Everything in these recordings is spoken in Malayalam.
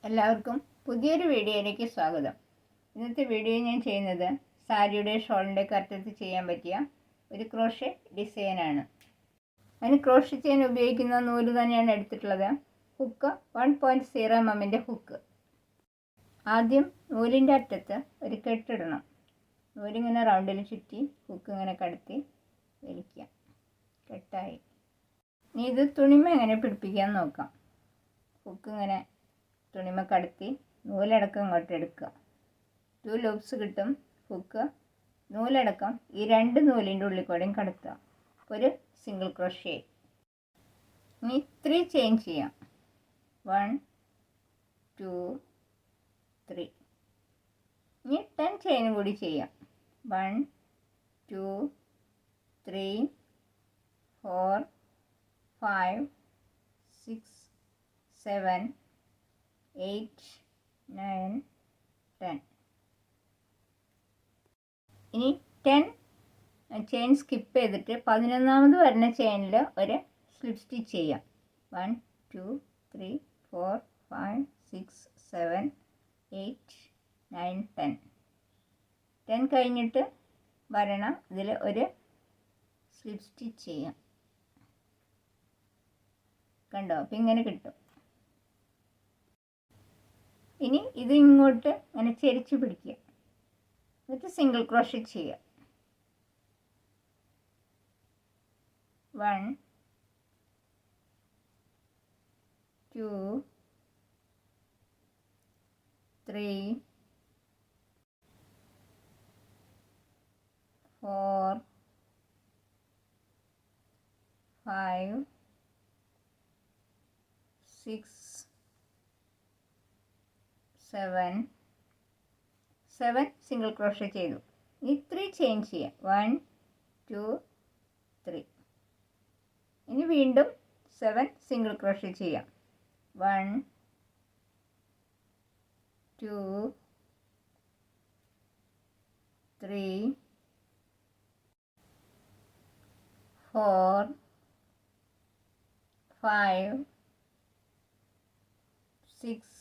എല്ലാവർക്കും പുതിയൊരു വീഡിയോയിലേക്ക് സ്വാഗതം. ഇന്നത്തെ വീഡിയോ ഞാൻ ചെയ്യുന്നത് സാരിയുടെ ഷോളിൻ്റെ കറുത്തത്ത് ചെയ്യാൻ പറ്റിയ ഒരു ക്രോഷേ ഡിസൈനാണ്. അതിന് ക്രോഷേ ചെയ്യാൻ ഉപയോഗിക്കുന്ന നൂല് തന്നെയാണ് എടുത്തിട്ടുള്ളത്. Hook 1.0 mm hook. ആദ്യം നൂലിൻ്റെ അറ്റത്ത് ഒരു കെട്ടിടണം. നൂലിങ്ങനെ റൗണ്ടിൽ ചുറ്റി ഹുക്ക് ഇങ്ങനെ കടത്തി വലിക്കുക. കെട്ടായി. ഇനി ഇത് തുണിമ എങ്ങനെ പിടിപ്പിക്കാമെന്ന് നോക്കാം. ഹുക്ക് ഇങ്ങനെ തുണിമ കടത്തി നൂലടക്കം ഇങ്ങോട്ട് എടുക്കുക. 2 ലൂപ്സ് കിട്ടും. ഹുക്ക് നൂലടക്കം ഈ 2 നൂലിൻ്റെ ഉള്ളിൽ കൂടെയും കടത്തുക. ഒരു സിംഗിൾ ക്രോഷേ. ഇനി 3 ചെയിൻ ചെയ്യാം. 1 2 3. ഇനി 10 ചെയിനും കൂടി ചെയ്യാം. 1 2 3 4 5 6 7 8 9 10. ഇനി 10 ചെയിൻ സ്കിപ്പ് ചെയ്തിട്ട് 11ാമത് വരുന്ന ചെയിനിൽ ഒരു സ്ലിപ്പ് സ്റ്റിച്ച് ചെയ്യാം. 1 2 3 4 5 6 7 8 9 10. 10 കഴിഞ്ഞിട്ട് വരണം ഇതിൽ ഒരു സ്ലിപ്പ് സ്റ്റിച്ച് ചെയ്യാം. കണ്ടോ? അപ്പം ഇങ്ങനെ കിട്ടും. ഇനി ഇത് ഇങ്ങോട്ട് ഇങ്ങനെ ചെരിച്ച് പിടിക്കുക. എന്നിട്ട് സിംഗിൾ ക്രോഷേ ചെയ്യുക. 1 2 3 4 5 6 7 സിംഗിൾ ക്രോഷേ ചെയ്തു. ഇനി 3 ചെയിൻ ചെയ്യാം. 1 2 3. ഇനി വീണ്ടും 7 സിംഗിൾ ക്രോഷേ ചെയ്യാം. 1 2 3 4 5 6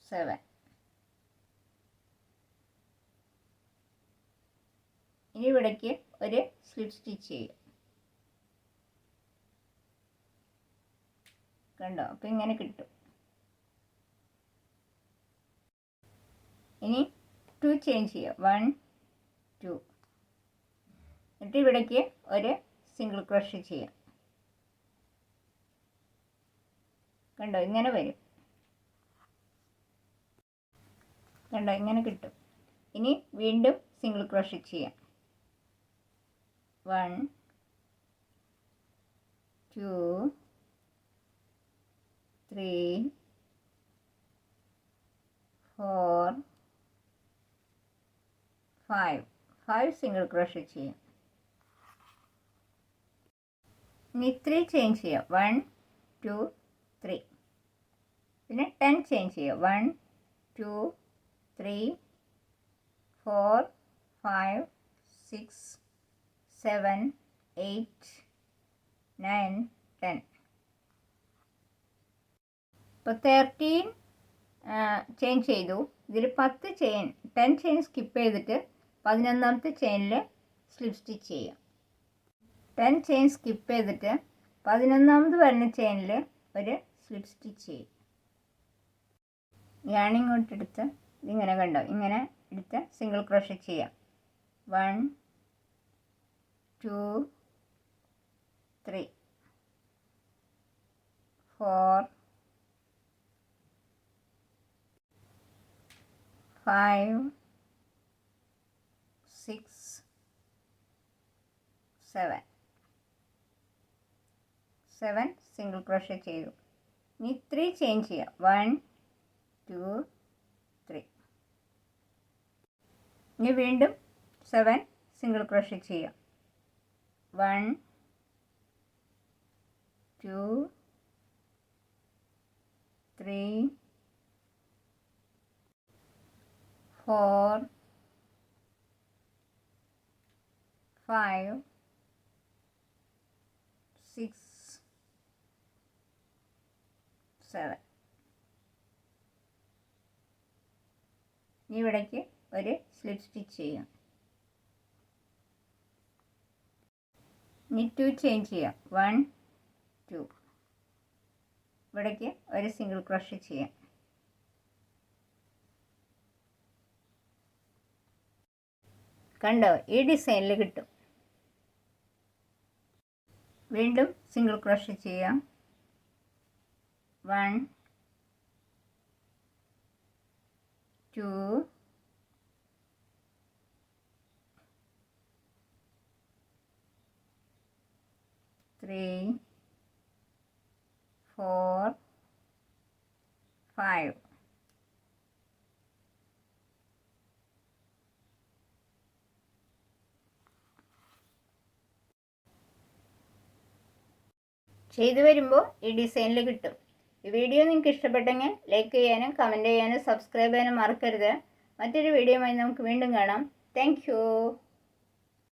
7. ഇനി ഇവിടേക്ക് ഒരു സ്ലിപ്പ് സ്റ്റിച്ച് ചെയ്യുക. കണ്ടോ? അപ്പം ഇങ്ങനെ കിട്ടും. ഇനി 2 ചെയിൻ ചെയ്യുക. 1 2. എന്നിട്ട് ഇവിടേക്ക് ഒരു സിംഗിൾ ക്രോഷേ ചെയ്യാം. കണ്ടോ? ഇങ്ങനെ വരും. കണ്ടോ? ഇങ്ങനെ കിട്ടും. ഇനി വീണ്ടും സിംഗിൾ ക്രോഷേ ചെയ്യാം. 1 2 3 4 5 സിംഗിൾ ക്രോഷേ ചെയ്യാം. ഇനി 3 ചെയിൻ ചെയ്യാം. 1 2 3. പിന്നെ 10 ചെയിൻ ചെയ്യാം. 1 2 3 4 5 6 7 8 9 10. ഇപ്പോൾ 13 ചെയിൻ ചെയ്തു. ഇതിൽ 10 ചെയിൻ സ്കിപ്പ് ചെയ്തിട്ട് 11ാമത്തെ ചെയിനിൽ സ്ലിപ്പ് സ്റ്റിച്ച് ചെയ്യാം. 10 ചെയിൻ സ്കിപ്പ് ചെയ്തിട്ട് 11ാമത് വരുന്ന ചെയിനിൽ ഒരു സ്ലിപ്പ് സ്റ്റിച്ച് ചെയ്യും. ഞാനിങ്ങോട്ട് എടുത്ത് ഇതിങ്ങനെ കണ്ടോ? ഇങ്ങനെ എടുത്ത് സിംഗിൾ ക്രോഷേ ചെയ്യാം. 1 2 3 4 5 6 7 സിംഗിൾ ക്രോഷേ ചെയ്തു. ഇനി 3 ചെയിൻ ചെയ്യാം. 1 2 3. ഇനി വീണ്ടും 7 സിംഗിൾ ക്രോഷേ ചെയ്യാം. 1 2 3 4 5 6 7. ഇവിടേക്ക് ഒരു സ്ലിപ്പ് സ്റ്റിച്ച് ചെയ്യാം. ഇനി 2 ചെയിൻ ചെയ്യാം. 1 2. ഇവിടേക്ക് ഒരു സിംഗിൾ ക്രോഷേ ചെയ്യാം. കണ്ടോ, ഈ ഡിസൈനിൽ കിട്ടും. വീണ്ടും സിംഗിൾ ക്രോഷേ ചെയ്യാം. 1 2 3 4 5. ചെയ്തു വരുമ്പോൾ ഈ ഡിസൈനിൽ കിട്ടും. ഈ വീഡിയോ നിങ്ങൾക്ക് ഇഷ്ടപ്പെട്ടെങ്കിൽ ലൈക്ക് ചെയ്യാനും കമൻറ്റ് ചെയ്യാനും സബ്സ്ക്രൈബ് ചെയ്യാനും മറക്കരുത്. മറ്റൊരു വീഡിയോയുമായി നമുക്ക് വീണ്ടും കാണാം. Thank you.